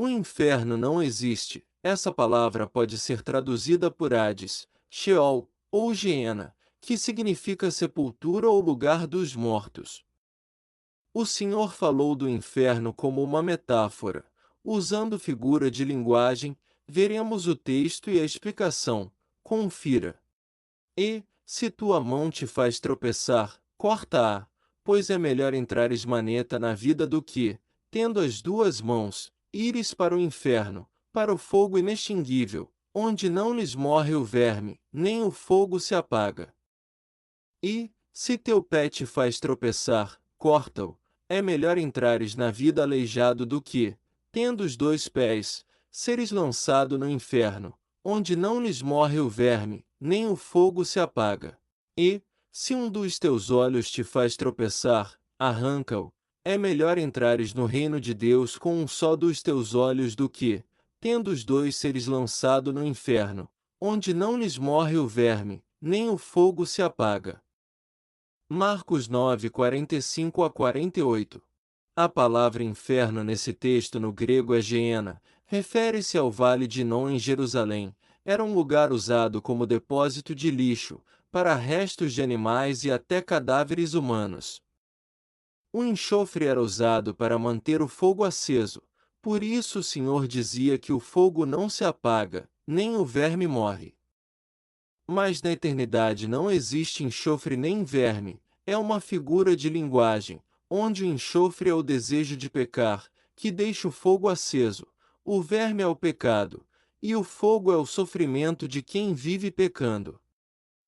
O inferno não existe. Essa palavra pode ser traduzida por Hades, Sheol ou Geena, que significa sepultura ou lugar dos mortos. O Senhor falou do inferno como uma metáfora. Usando figura de linguagem, veremos o texto e a explicação. Confira. E, se tua mão te faz tropeçar, corta-a, pois é melhor entrares maneta na vida do que, tendo as duas mãos, ires para o inferno, para o fogo inextinguível, onde não lhes morre o verme, nem o fogo se apaga. E, se teu pé te faz tropeçar, corta-o, é melhor entrares na vida aleijado do que, tendo os dois pés, seres lançado no inferno, onde não lhes morre o verme, nem o fogo se apaga. E, se um dos teus olhos te faz tropeçar, arranca-o, é melhor entrares no reino de Deus com um só dos teus olhos do que, tendo os dois seres lançado no inferno, onde não lhes morre o verme, nem o fogo se apaga. Marcos 9, 45 a 48. A palavra inferno nesse texto no grego é Geena, refere-se ao vale de Inom em Jerusalém. Era um lugar usado como depósito de lixo, para restos de animais e até cadáveres humanos. O enxofre era usado para manter o fogo aceso, por isso o Senhor dizia que o fogo não se apaga, nem o verme morre. Mas na eternidade não existe enxofre nem verme, é uma figura de linguagem, onde o enxofre é o desejo de pecar, que deixa o fogo aceso, o verme é o pecado, e o fogo é o sofrimento de quem vive pecando.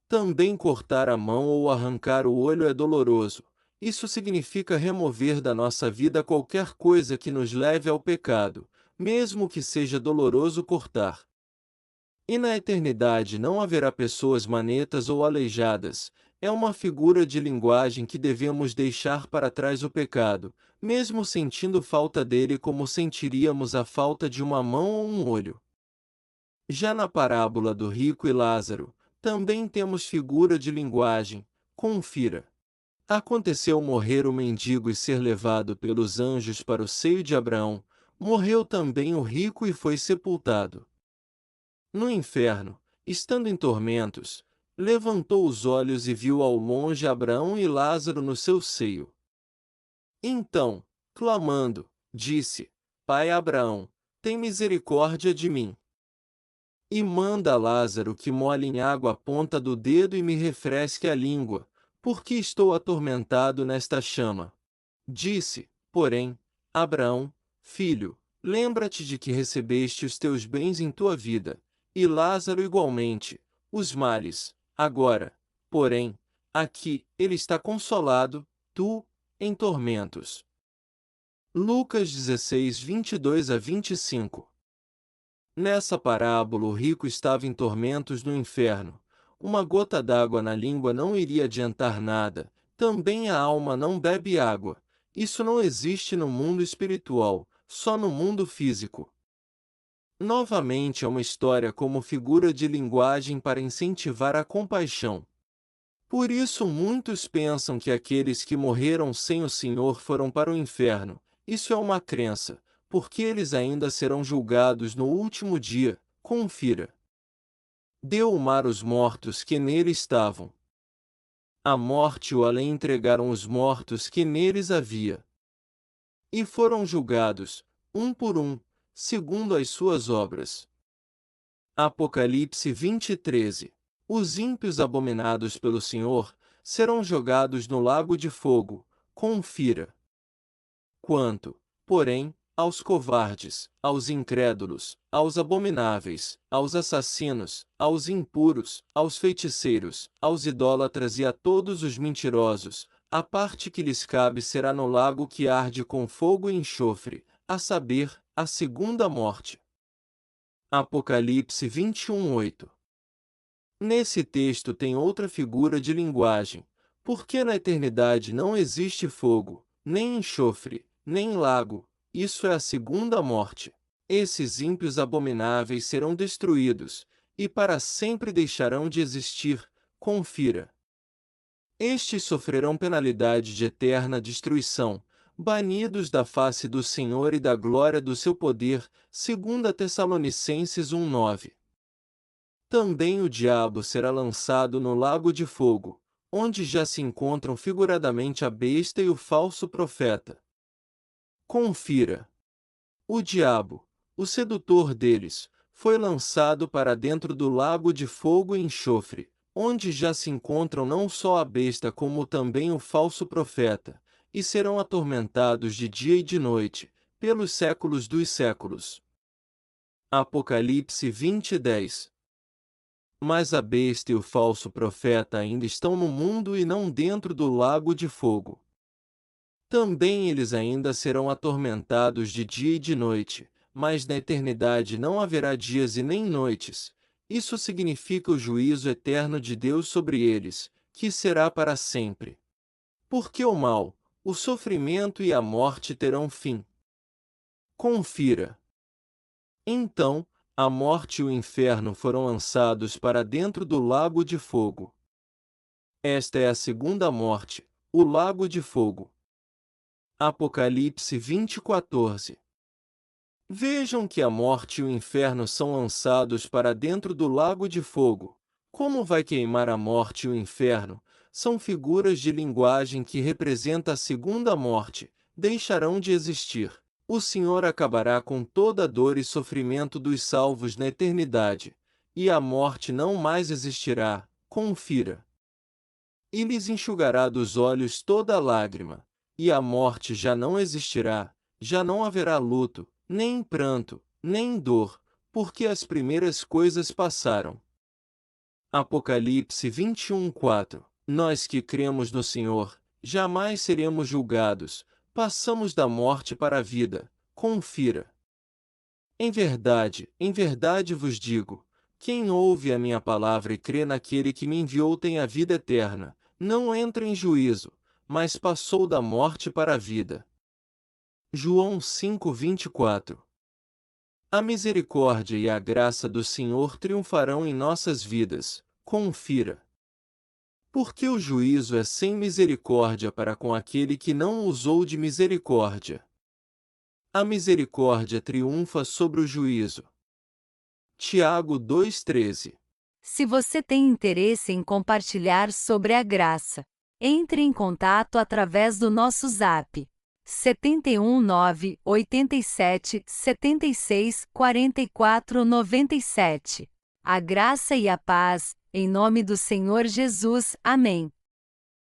Também cortar a mão ou arrancar o olho é doloroso. Isso significa remover da nossa vida qualquer coisa que nos leve ao pecado, mesmo que seja doloroso cortar. E na eternidade não haverá pessoas manetas ou aleijadas, é uma figura de linguagem que devemos deixar para trás o pecado, mesmo sentindo falta dele como sentiríamos a falta de uma mão ou um olho. Já na parábola do rico e Lázaro, também temos figura de linguagem, confira. Aconteceu morrer o mendigo e ser levado pelos anjos para o seio de Abraão, morreu também o rico e foi sepultado. No inferno, estando em tormentos, levantou os olhos e viu ao longe Abraão e Lázaro no seu seio. Então, clamando, disse: Pai Abraão, tem misericórdia de mim. E manda a Lázaro que molhe em água a ponta do dedo e me refresque a língua, porque estou atormentado nesta chama. Disse, porém, Abraão: Filho, lembra-te de que recebeste os teus bens em tua vida, e Lázaro igualmente, os males. Agora, porém, aqui, ele está consolado, tu, em tormentos. Lucas 16, 22 a 25. Nessa parábola o rico estava em tormentos no inferno. Uma gota d'água na língua não iria adiantar nada, também a alma não bebe água. Isso não existe no mundo espiritual, só no mundo físico. Novamente é uma história como figura de linguagem para incentivar a compaixão. Por isso muitos pensam que aqueles que morreram sem o Senhor foram para o inferno. Isso é uma crença, porque eles ainda serão julgados no último dia. Confira. Deu o mar os mortos que nele estavam. A morte e o além entregaram os mortos que neles havia. E foram julgados, um por um, segundo as suas obras. Apocalipse 20:13. Os ímpios abominados pelo Senhor serão jogados no lago de fogo. Confira. Quanto, porém, aos covardes, aos incrédulos, aos abomináveis, aos assassinos, aos impuros, aos feiticeiros, aos idólatras e a todos os mentirosos, a parte que lhes cabe será no lago que arde com fogo e enxofre, a saber, a segunda morte. Apocalipse 21:8. Nesse texto tem outra figura de linguagem, porque na eternidade não existe fogo, nem enxofre, nem lago, isso é a segunda morte. Esses ímpios abomináveis serão destruídos, e para sempre deixarão de existir. Confira. Estes sofrerão penalidade de eterna destruição, banidos da face do Senhor e da glória do seu poder, 2 Tessalonicenses 1:9. Também o diabo será lançado no lago de fogo, onde já se encontram figuradamente a besta e o falso profeta. Confira. O diabo, o sedutor deles, foi lançado para dentro do lago de fogo e enxofre, onde já se encontram não só a besta como também o falso profeta, e serão atormentados de dia e de noite, pelos séculos dos séculos. Apocalipse 20:10. Mas a besta e o falso profeta ainda estão no mundo e não dentro do lago de fogo. Também eles ainda serão atormentados de dia e de noite, mas na eternidade não haverá dias e nem noites. Isso significa o juízo eterno de Deus sobre eles, que será para sempre. Porque o mal, o sofrimento e a morte terão fim. Confira. Então, a morte e o inferno foram lançados para dentro do lago de fogo. Esta é a segunda morte, o lago de fogo. Apocalipse 20:14. Vejam que a morte e o inferno são lançados para dentro do lago de fogo. Como vai queimar a morte e o inferno? São figuras de linguagem que representam a segunda morte, deixarão de existir. O Senhor acabará com toda a dor e sofrimento dos salvos na eternidade, e a morte não mais existirá. Confira. E lhes enxugará dos olhos toda lágrima, e a morte já não existirá, já não haverá luto, nem pranto, nem dor, porque as primeiras coisas passaram. Apocalipse 21:4. Nós que cremos no Senhor, jamais seremos julgados, passamos da morte para a vida. Confira. Em verdade vos digo, quem ouve a minha palavra e crê naquele que me enviou tem a vida eterna, não entra em juízo, mas passou da morte para a vida. João 5:24. A misericórdia e a graça do Senhor triunfarão em nossas vidas. Confira. Porque o juízo é sem misericórdia para com aquele que não usou de misericórdia. A misericórdia triunfa sobre o juízo. Tiago 2:13. Se você tem interesse em compartilhar sobre a graça, entre em contato através do nosso Zap 71 987 76 44 97. A graça e a paz, em nome do Senhor Jesus. Amém.